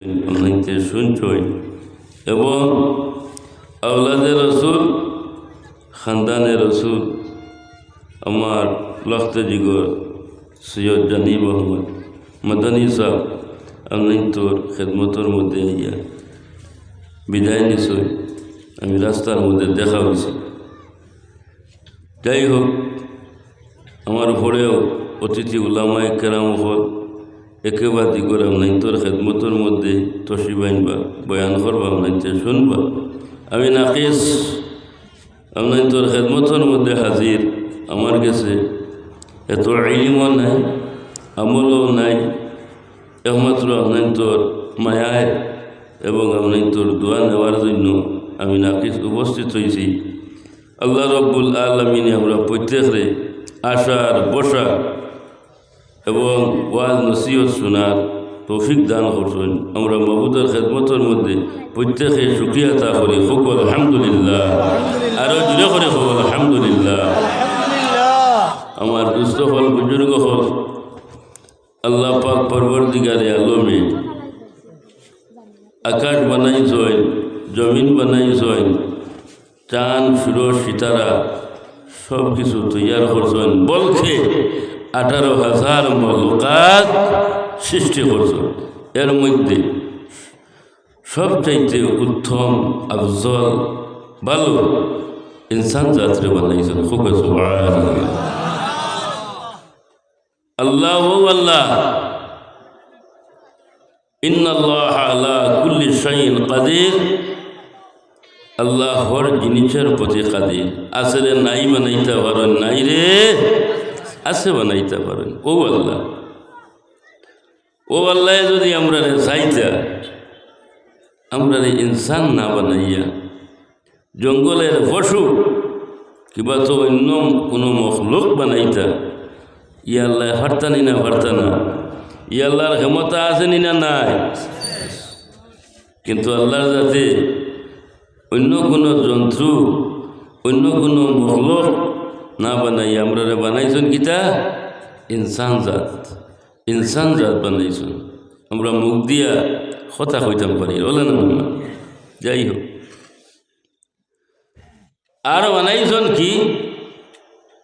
অনেকে শুনছই এবং আওলাদে রসুল খানদানে রসুল আমার লখতে জিগর সৈয়দ জানিব আহমদ মাদানী সাহ আমি তোর খেদমতর মধ্যে আইয়া বিদায় নিছই। আমি রাস্তার মধ্যে দেখা হয়েছি। যাই হোক, আমার ভোরেও অতিথি উলামায়ে কেরাম হল একেবারে করে নাই তোর খেদমতর মধ্যে তসিবাইন বা বয়ান করবা আপনাইতে শুনবা। আমি নাকিস আপনার তোর খেদমতর মধ্যে হাজির। আমার কাছে এত ইলমও নাই, আমলও নাই, একমাত্র আপনার তোর মায়ায় এবং আপনার তোর দোয়া নেওয়ার জন্য আমি নাকিস উপস্থিত হয়েছি। আল্লাহ রব্বুল আলামিনে আমরা প্রত্যেকরে আসার বসা এবং ওয়াজ নসিহত শোনার তৌফিক দান করছেন। আমরা মাবুদের খেদমতের মধ্যে প্রত্যেকে শুকরিয়া তা করি। হোক আলহামদুলিল্লাহ, আরও জুড়ে করে হোক আলহামদুলিল্লাহ। আমার দুস্থ হল বুজুর্গ হল আল্লাহ পাক পরবর্তীকারে আলমে আকাশ বানাইছেন, জমিন বানাইছেন, চাঁদ সূর্য সিতারা সব কিছু তৈয়ার করছেন, বলছে 18,000 মখলুকাত সৃষ্টি করছেন। এর মধ্যে সবচাইতে উত্তম আফজল ভালো ইনসান জাতিরে বানাইছেন। খুব সুবহানাল্লাহ। আল্লাহ আল্লাহ ইন্নাল্লাহ আলা কুল্লি শাইইন কাদির। আল্লাহ হর জিনিসের প্রতি কাদির। আসলে নাই বানাইতে পারেন, নাই রে আছে বানাইতে পারেন। ও আল্লাহ, ও আল্লাহ যদি আমরা রে চাইতা, আমরা রে ইনসান না বানাইয়া জঙ্গলের পশু কিবা তো অন্য কোনো মখলুক বানাইতা, ইয়া আল্লাহ পারতানি না পারতা না? ইয়া আল্লাহর ক্ষমতা আছে নি না নাই? কিন্তু আল্লাহর যাতে অন্য কোনো জন্তু, অন্য কোনো মখলুক না বানাই আমরা রে বানাইছেন কিতা? ইনসান জাত। ইনসান জাত বানাইছেন। আমরা মুখ দিয়া কথা কইতাম পারি, বলে না? যাই হোক, আর বানাইছেন কি?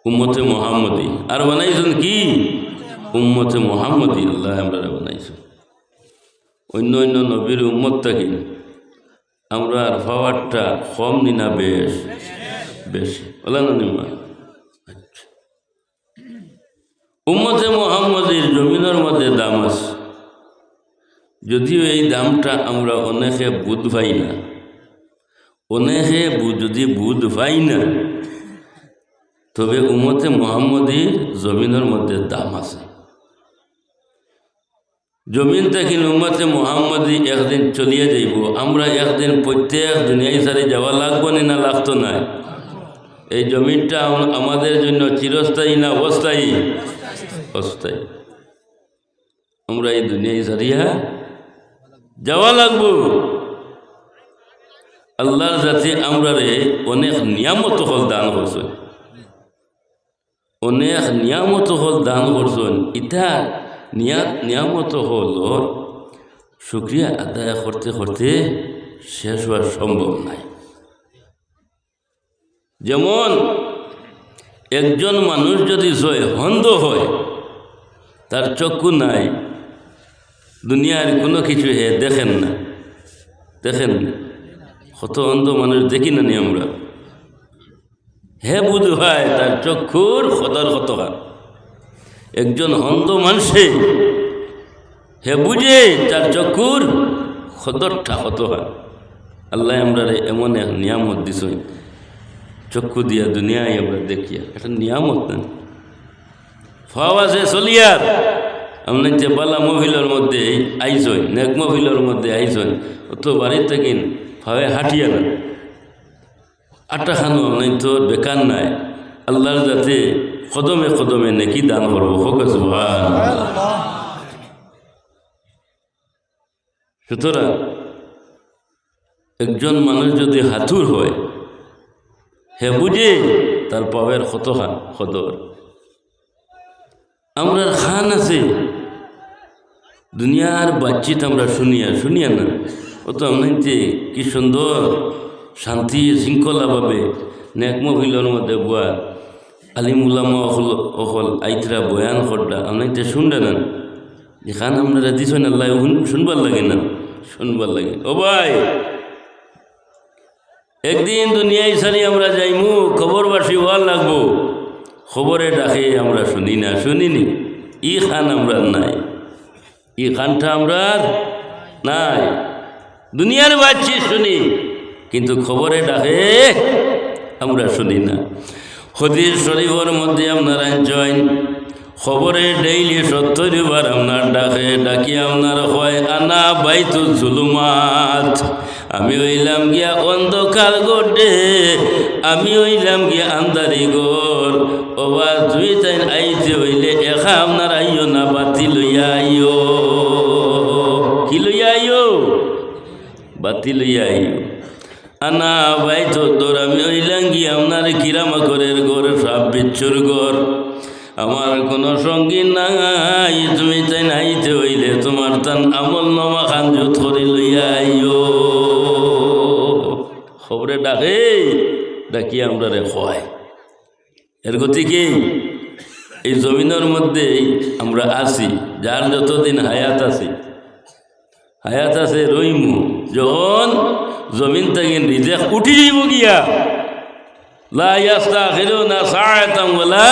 উম্মতে মুহাম্মদী। আর বানাইছেন কি? উম্মতে মুহাম্মদী। আল্লাহ আমরা রে বানাইছেন। অন্য অন্য নবীর উম্মত থাকি আমরা আর পাওয়ারটা কম নিনা বেশ বেশি, বলে না নিমা? উম্মতে মুহাম্মদীর জমিনের মধ্যে দাম আছে, যদিও এই দামটা আমরা অনেকে বুধ পাই না। অনেকে যদি বুধ পাই না, তবে উম্মতে মুহাম্মদীর জমিনের মধ্যে দাম আছে। জমিন থেকে উম্মতে মুহাম্মদী একদিন চলিয়ে যাইব। আমরা একদিন প্রত্যেক দুনিয়ায় সারি যাওয়া লাগবো না লাগতো না? এই জমিনটা আমাদের জন্য চিরস্থায়ী না অস্থায়ী? অস্থায়ী। আমরা এই দুনিয়ায় সারিয়া যাওয়া লাগবো। আল্লাহর যাতে আমরা রে অনেক নিয়ামত হল দান করছেন, অনেক নিয়ামত হল দান করছেন। ইটা নিয়ামত হল শুকরিয়া আদায় করতে করতে শেষ হওয়া সম্ভব নাই। যেমন একজন মানুষ যদি অন্ধ হয়, তার চক্ষু নাই, দুনিয়ার কোনো কিছু হে দেখেন না, দেখেন না। কত অন্ধ মানুষ দেখি না নি আমরা? হে বুধ হয় তার চক্ষুর খদর কত হয়। একজন অন্ধ মানুষে হে বুঝে তার চক্ষুর খদরটা কত হয়। আল্লাহ আমরা এমন এক নিয়ামত দিছ, চক্ষু দিয়া দুনিয়ায় আমরা দেখিয়া, এটা নিয়ামত না। ফাওয়াজে চলিয়ার আপনার যে বালা মহিলার মধ্যে আইসন, নেক মহিলার মধ্যে আইসন, অত বাড়ির থেকে ফাওয়ে হাঁটিয়া না, আটা খানো আপনার তো বেকার নাই। আল্লাহর যাতে কদমে কদমে নেকি দান করবো। হোক সুবহানাল্লাহ। সুতরাং একজন মানুষ যদি হাতুর হয়, হে বুঝে তার পাবের কত খান কদর। আমরা খান আছে দুনিয়ার বাতচিত আমরা শুনিয়া না, ও তো আমনাইতে কি সুন্দর শান্তি শৃঙ্খলাভাবে নেক মহিলার মধ্যে বুয়া আলিম উলামা অকল আইতরা বয়ান করটা আমনাইতে শুনডা না, যেখান আপনারা দিছেন আল্লাহ শুনবার লাগে না, শুনবার লাগে। ও ভাই, একদিন দুনিয়ায় সারি আমরা যাইমু, খবরবাসী হওয়ার লাগবো, খবরে ডাকে আমরা শুনিনি, ই খান আমরা নাই, ই খানটা আমরা নাই। দুনিয়ার বাচ্চি শুনি, কিন্তু খবরে ডাকে আমরা শুনি না। হাদিস শরীফের মধ্যে আপনারা জয়েন খবরে ডেইলি 70 বার আপনার ডাকি আপনার হয় আনা বাইতু জুলুমাত, আমি হইলাম গিয়া অন্ধকার গোটে, আমি হইলাম গিয়া আন্দারি গোর। ওবা জুই তাই আইতে হইলে একা আপনার আইও না, বাতি লইয়া আইও। কি লইয়া আইও? বাতি লইয়া আইও। আনা বাইতু তোর, আমি হইলাম গিয়া আপনার কিরামাকরের গোর, সব বিচ্ছুর গোর, আমার কোনো সঙ্গী নাই। তুমি তাই নাইতে হইলে তোমার তান আমল নামা খান জুত করে লইয়া আইও। খবরে ডাকি আমরা রে হয়। এর গতি কি? এই জমিনের মধ্যে আমরা আছি, যার যতদিন হায়াত আছে রইমু, যখন জমিন থেকে রিজেক উঠি যাইব গিয়া, লা ইয়াস্তাখিরুনা সাআতান ওয়ালা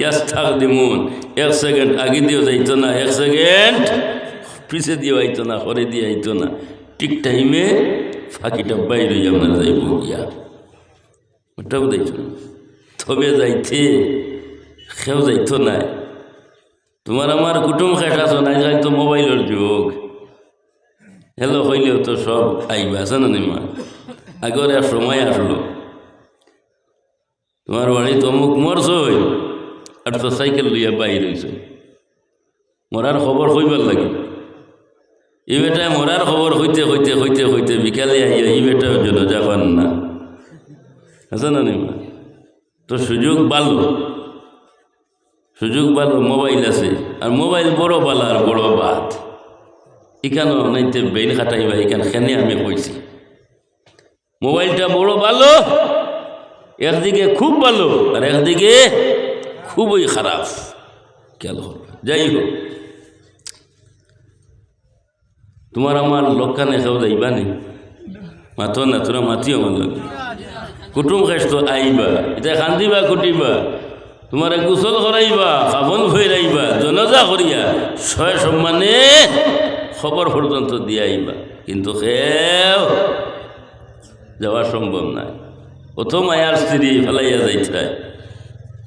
ইয়াস্তাকদিমুন, 1 সেকেন্ড আগে দিয়েও যাইতো না, 1 সেকেন্ড পিছে দিয়েও আইতো না, করে দিয়ে আইতো না, ঠিক টাইমে ফাঁকিটা বাইরে আমরা যাইব গিয়া। ওটাও যাইতো না, তবে যাইতে খেও যাইতো না। তোমার আমার কুটুম খেট আছো না, যাইতো মোবাইলের যুগ, হ্যালো হইলেও তো সব আইবা, আছে না নিমা? আগের এক সময় আসলো, তোমার বাড়ি তমুক মরছই, আর তো সাইকেল লইয়া বাইর হইছ, মরার খবর হইবার লাগে। এই বেটায় মরার খবর হইতে বিকালে আইয়া এই বেটার জন্য যাবান না, আছে না নিমা? তো সুযোগ ভালো, মোবাইল আছে, আর মোবাইল বড় বালা আর বড় বাদ। এখানেও নাইতে বেইন খাটাইবা, এখানে আমি কইছি মোবাইলটা বড় ভালো, একদিকে খুব ভালো আর একদিকে খুবই খারাপ। খেয়াল করবে। যাই হোক, তোমার আমার লক্ষানে খাও যাইবা নি, মাতো না, তোরা মাতিও আমার লাগে কুটুম খাইস তো আইবা, এটা কান্দিবা কুটিবা, তোমার গোসল করাইবা, কাফন ফেরাইবা, জনাজা করিয়া 6 সম্মানে খবর পর্যন্ত দিয়ে আইবা, কিন্তু খেও যাওয়া সম্ভব নয়। অত মায়ার স্ত্রী ফালাইয়া যাইতায়,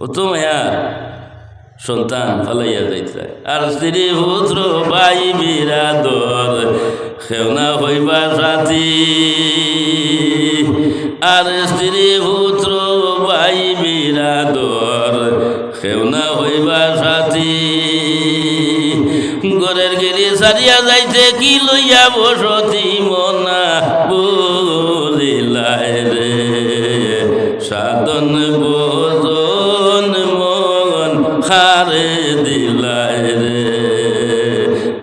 অত মায়ার সন্তান ফালাইয়া যাইতায়, আর স্ত্রী পুত্র ভাই বিরাদর খেওনা হইবা সাথী, আর স্ত্রী পুত্র ভাই বিরাদর খেওনা হইবা সাথী। ঘরের গেরি সারিয়া যাইতে কি লইয়া বসতি মনা বলিলায় রে, সাধন বোজন মন খারে দিলায় রে,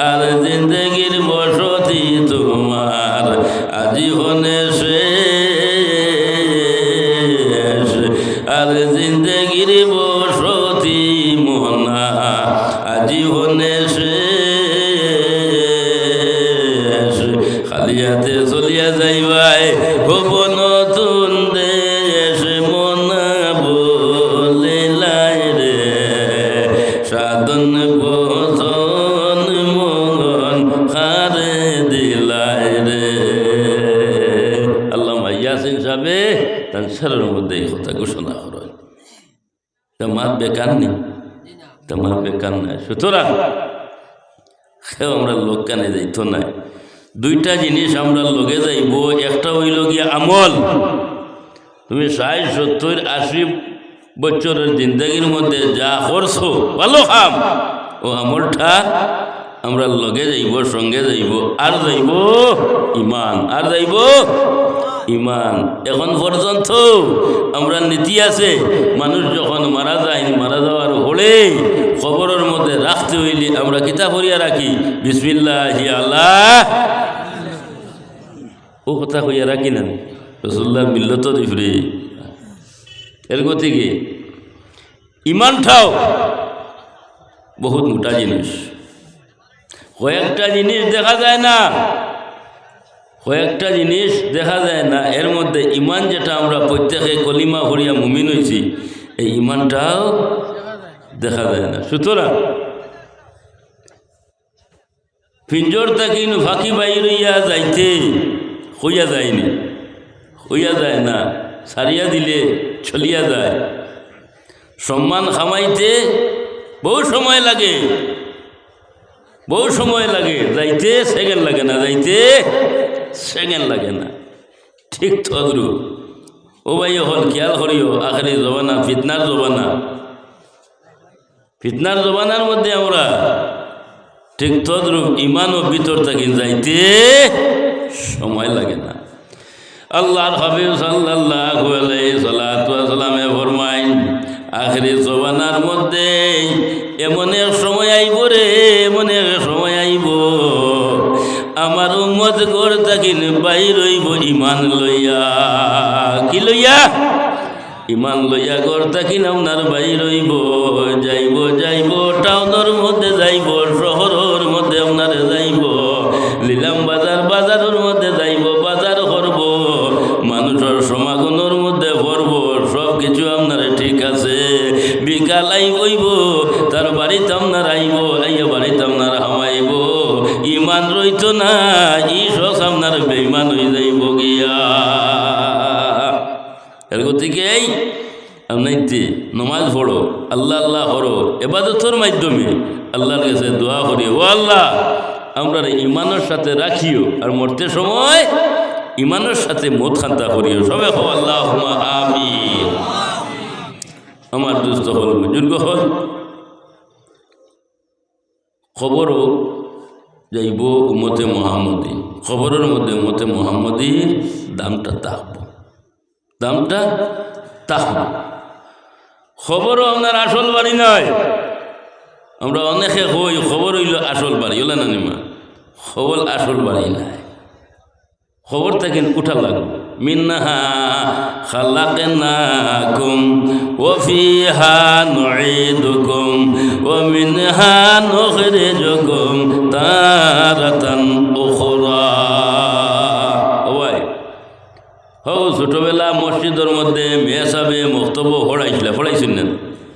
আর জিন্দগির বসতি তোমার আজীবনে শেষ, আর জিন্দগির বসতি মনা আজীবনে শেষ, খালিয়াতে চলিয়া যাইবাই হব নতুন দেশ মনা বলিলাই রে, সাধন বোধন মন খারে দিলাই রে। আল্লামা ইয়াসিন সাহেবে তার সারের মধ্যে এই কথা ঘোষণা করেন, তোমার বেকার নেই, তোমার বেকার নাই। সুতরাং সেও আমরা লোক কানে যাইতো না। 2টা জিনিস আমরা লগে যাইব, একটা হইল গিয়া আমল। তুমি 60, 70, 80 বছরের জিন্দগির মধ্যে যা করছো ভালো কাম, ও আমলটা আমরা লগে যাইব, সঙ্গে যাইব, আর যাইব ইমান। এখন পর্যন্ত আমরা নীতি আছে, মানুষ যখন মারা যায়, মারা যাওয়ার হলে খবরের মধ্যে রাখতে হইলে আমরা কিতাব হইয়া রাখি বিসমিল্লাহি আল্লাহ ও কথা হইয়া রাখি না রাসূলুল্লাহ মিল্লত দিফরে এর গতিকে ইমানটাও বহুত মোটা জিনিস কয়েকটা জিনিস দেখা যায় না কয়েকটা জিনিস দেখা যায় না এর মধ্যে ইমান যেটা আমরা প্রত্যেকে কলিমা ভরিয়া মুমিন হয়েছি এই ইমানটাও দেখা যায় না সুতরাং পিঞ্জর তাকিন ফাঁকি বাইর হইয়া যাইতে হইয়া যায়নি হইয়া যায় না সারিয়া দিলে চলিয়া যায় সম্মান খামাইতে বহু সময় লাগে যাইতে সেকেন্ড লাগে না যাইতে সেকেন্ড লাগে না ঠিক তদ্রু ও ভাই হল খেয়াল করিও আখেরি জবানা ফিতনার জবানার মধ্যে আমরা ঠিক তদ্রুপ ইমানও ভিতর থাকি যাইতে সময় লাগে না আল্লাহর হাবিব সাল্লাল্লাহু আলাইহি সাল্লাতু ওয়া সাল্লামে ফরমাইন আখেরি জবানার মধ্যে এমন এক সময় আইব রে এমন এক সময় আইব আমার উম্মত ঘর থাকিন বাইর হইব ইমান লইয়া কি লইয়া ইমান লইয়া ঘর থাকিন আপনার বাইর হইব যাইব টাউনের মধ্যে যাইব শহরের মধ্যে আপনার যাইব লিলাম বাজারের মধ্যে যাইব বাজার করব মানুষের সমাগমের মধ্যে পড়ব সব কিছু আপনার ঠিক আছে বিকাল আইব তার বাড়িতে আপনার আইব আইয়া বাড়িতে আপনার হামাইব ইমান রইত না ই সব আপনার বেঈমান হয়ে যাইব গিয়া এর গতিকে আপনাইতে নমাজ পড়ো আল্লাহ করো এবাদতের মাধ্যমে আল্লাহর কাছে দোয়া করি ও আল্লাহ আমরা ইমানের সাথে রাখিও আর মরতে সময় ইমানের সাথে মত খান্তা করিও সবে হো আল্লাহুম্মা আমিন আমার দুস্থ হল বুজুর্গ হল খবরও যাইব উম্মতে মুহাম্মদী খবরের মধ্যে উম্মতে মুহাম্মদীর দামটা তাহব খবরও আপনার আসল বাড়ি নয় আমরা অনেকে হই খবর হইল আসল বাড়ি হলে না নিমা খবর আসল বাড়ি নাই খবর থাকেন উঠা লাগবে মিন্নাহা খালাকনাকুম ওয়া ফিহা নুঈদুকুম ওয়া মিনহা নুখরিজুকুম তারাতান উখরা ওই হো ছোটবেলা মসজিদের মধ্যে মেয়ে সাহেবে বক্তব্য পড়াইছেন না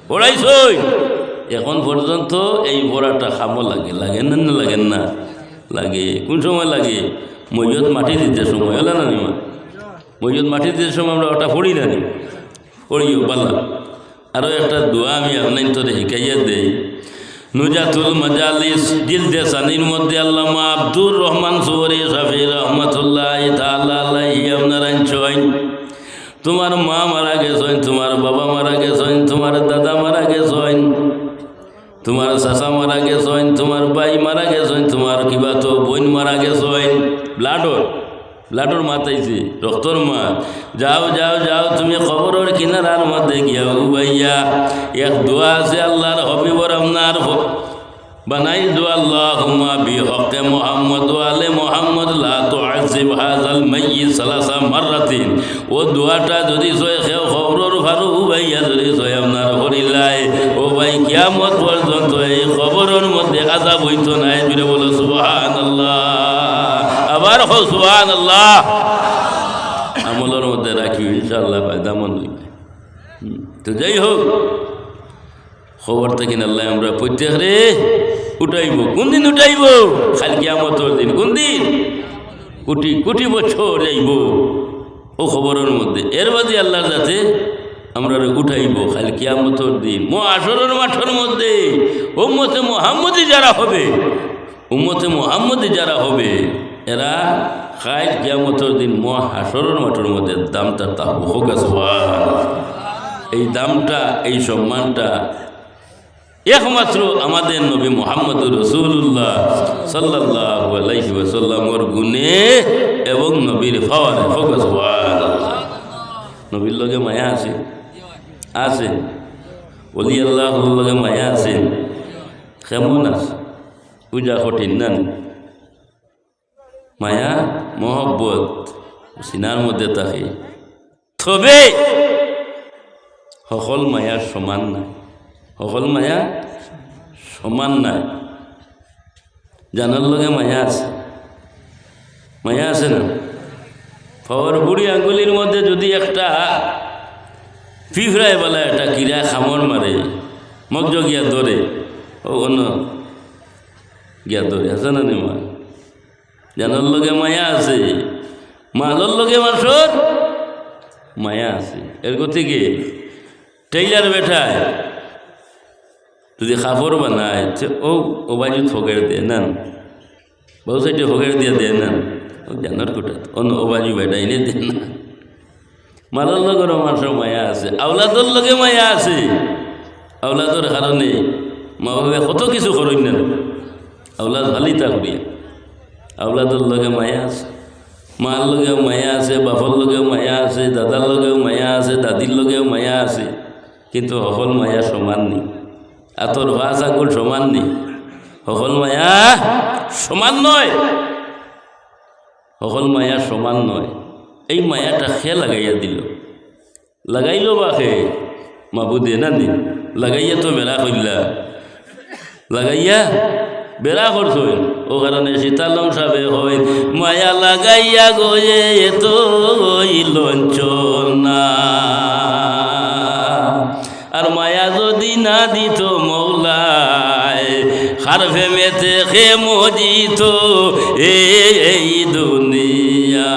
পড়াইছই এখন পর্যন্ত এই পড়াটা খামো লাগে না লাগে কোন সময় লাগে মৈয়ত মাটি দিতে সময় হলো না নিমা মৈয়ত মাটি দিতে সময় আমরা ওটা পড়ি না পড়িও পারলাম আরও একটা দোয়া আমি আপনার তোরে শিখাইয়া দেই নুজাতুল মাজালিস জিলদে সানির মধ্যে আল্লামা আব্দুর রহমান সুবরি শাফি রহমাতুল্লাহ তাআলা আলাইহি আপনার আনছেন তোমার মা মারা গেছেন তোমার বাবা মারা গেছেন তোমার দাদা মারা গেছেন তোমার চাচা মারা গেছেন তোমার ভাই মারা গেছেন তোমার কিবা তো বোন মারা গেছেন ব্লাডর মাতাইছে রক্তর মাত যাও তুমি খবরের কিনারার মধ্যে গিয়া উবাইয়া এক দোয়া আছে আল্লাহর হবিবর আপনার বানাই দোয়া আল্লাহুম্মা বিহক্কে মুহাম্মদ ওয়া আলি মুহাম্মদ লা তুআযিব হাযাল মাইয়িত সালাসা মাররাতিন ও দোয়াটা যদি সয় খেও খবরের ফারু উবাইয়া যদি সয় আপনার করিলাই ও ভাই কিয়ামত পর্যন্ত এই খবরের মধ্যে আযাব হইতো না জুড়ে বলো সুবহানাল্লাহ আবার হো সুবহানাল্লাহ আমলের মধ্যে রাখি ইনশাআল্লাহ ফায়দামন্দ হইবে তো যাই হোক খবর থেকে আল্লাহ আমরা প্রত্যেকরে উঠাইব কোন দিন উঠাইব খালি কিয়ামতের দিন কোন দিন কোটি বছর যাইব ও খবরের মধ্যে এর বাদে আল্লাহর যাতে আমরা উঠাইব খালি কিয়ামতের দিন আসরের মাঠের মধ্যে উম্মতে মুহাম্মদী যারা হবে এরা খাই কিয়ামতের দিন হাসরের মাঠের মধ্যে দামটা তাহব হোক এই দামটা এই সম্মানটা একমাত্র আমাদের নবী মুহাম্মদুর রাসূলুল্লাহ সাল্লাল্লাহু আলাইহি ওয়াসাল্লামের গুণে এবং নবীর ফাওয়ারে সুবহানাল্লাহ নবীর লগে মায়া আছে ওলি আল্লাহর লগে মায়া আছে কেমন আছে পূজা কঠিন না মায়া মহব্বত সিনার মধ্যে থাকে তবে সকল মায়া সমান নাই সকল মায়া সমান নাই জানার লগে মায়া আছে না পাওয়ার বুড়ি আঙ্গুলির মধ্যে যদি একটা পিঁপড়ায় বলা একটা কিরা খামর মারে মগজ গিয়া ধরে ও অন্য গিয়া ধরে আছে না মা জানার লগে মায়া আছে মালর লগে মাসর মায়া আছে এর গতিকে টেইলার বেঠায় যদি কাপড় বানায় ও বাজু ফকের দিয়ে নেন বহু সাইডে ফকের দিয়ে দেয় নেন ও জানার কোটা অন্য ও বাজু বেটাই এনে দেন না মালার লগেরও মানুষের মায়া আছে আওলাদর লগে মায়া আছে আওলাদর কারণে মা বাবা কত কিছু করেন না আওলাদ ভালোই থাকবে আওলাদর লগে মায়া আছে মার লগেও মায়া আছে বাপর লগেও মায়া আছে দাদার লগেও মায়া আছে দাদির লগেও মায়া আছে কিন্তু সকল মায়া সমান নেই আতর ভাষ আগুল সমান নেই সকল মায়া সমান নয় সকল মায়া সমান নয় এই মায়াটা খে লাগাইয়া দিল লাগাইল বা খে মাবুদে না দিন লাগাইয়া তো বেড়া করলা লাগাইয়া বেড়া করছই ও কারণে সীতালং সাবে হয় মায়া লাগাইয়া গয়ে তো লঞ্চনা আর মায়া যদি না দিত মৌলায় খারফে মেতে খে মজিত এই দুনিয়া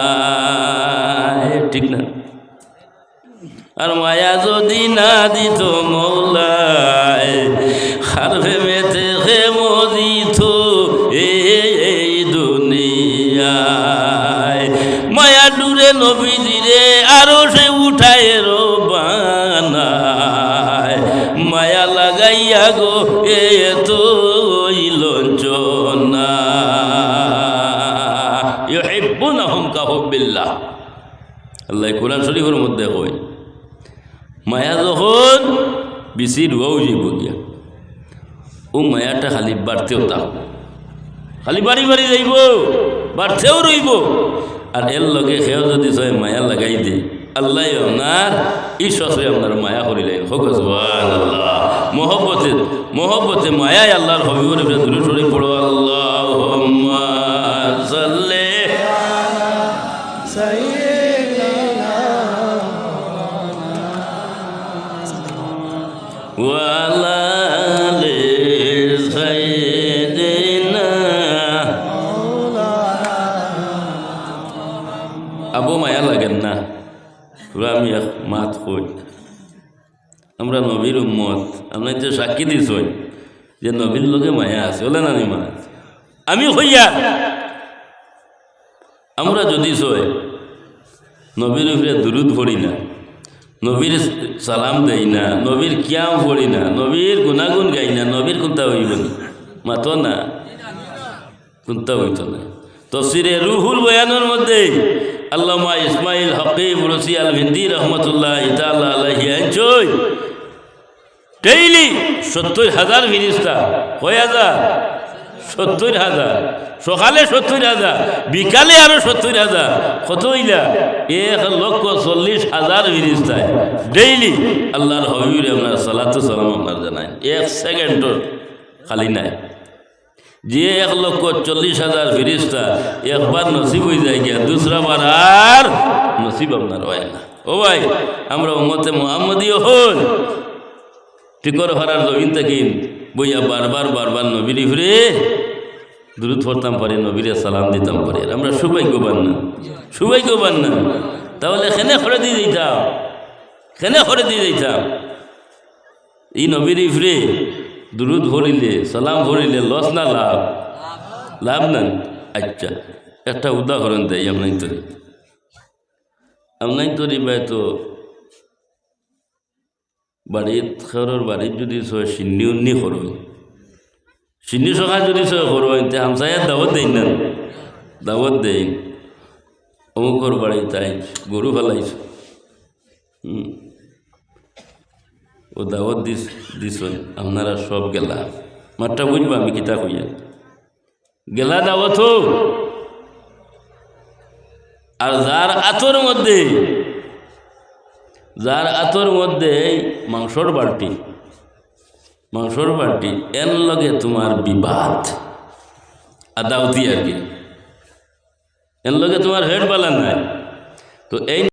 ঠিক না আর মায়া যদি না দিত মৌলায় খারফে মেতে খে মজিত এই দুনিয়ায় মায়া ডুরে নবীজিরে আরো সে উঠায় রোবানায় মায়া লাগাইয়া গো এ তো লঞ্চনা ইউহিব্বুনাহুম কাহুব্বিল্লাহ আল্লাহ কোরআন শরীফের মধ্যে কয় মায়া যখন বেশি রুয়াও যাইব গিয়া ও মায়াটা খালি বাড়তেও তা খালি বাড়ি বাড়ি যাইব বাড়তেও রইব আর এর লগে সেও যদি সয় মায়া লাগাই দে আল্লাহ আপনার ঈশ্বরে আপনার মায়া করিলেন হোক সুবহানাল্লাহ মহব্বতে মায়ায় আল্লাহর হবিবর দূরে সরে পড়ো আল্লাহুম্মা সাল্লি ওয়া আলা আলি সাইয়্যিদিনা আবু মায়া লাগেন না আমি এক মাত কই আমরা নবীর উম্মত আমরা যে সাক্ষী দিছই যে নবীর লোকে মায়া আছে বলে না মা আমি হইয়া আমরা যদি সই নবীর উপরে দুরুদ পড়ি না নবীর সালাম দেই না নবীর কিয়াম পড়ি না নবীর গুণাগুণ গাই না নবীর কোনটা হইব না মাত না কোনটা হইত না তফসিরে রুহুল বয়ানের মধ্যে আল্লামা ইসমাইল হকিম রসি আল হিন্দি রহমতুল্লাহ ইতাল্লাহ আলাইহি আনছই ডেইলি ৭০,০০০ ফিরিস্তা কয় হাজার ৭০,০০০ সকালে ৭০,০০০ বিকালে আরো ৭০,০০০ কত হইলা ১,৪০,০০০ ফিরিস্তায় ডেইলি আল্লাহর হবিবরে আপনার সালাতু সালাম আপনার জানায় ১ সেকেন্ডর খালি নাই যে ১,৪০,০০০ ফিরিস্তা একবার নসিব হয়ে যায় গিয়া দুসরা বার আর নসিব আপনার হয় না ও ভাই আমরা উম্মতে মুহাম্মদীয় হন টিকর হরার জমিন থাকিন বইয়া বারবার নবীর ফিরে দূরত পড়তাম পারি নবীরে সালাম দিতাম পারি আমরা সৌভাগ্যবান না তাহলে খেনে খড়ে দিয়ে দিতাম এই নবীর ফিরে দুরুদ ভরিলে সালাম ভরিলে লস না লাভ না আচ্ছা একটা উদাহরণ দেয় আমনাই তরি ভাই তো বাড়ির খেরোর বাড়ির যদি সয় সিন্নি উন্নি করো সিন্নি সখা যদি সয় করো তে হামসাইয়ার দাওয়াত দেই অমুকর বাড়ি তাই গরু ফেলাইছ ও দাওয়াত দিস আপনারা সব গেলা মাঠটা বুঝবা আমি কিতা কইয়া গেলা দাওয়াত আর যার আতর মধ্যে মাংসর বালটি এর লগে তোমার বিবাদ আদাউতি আর কি এর লগে তোমার হেড বালা নাই তো এই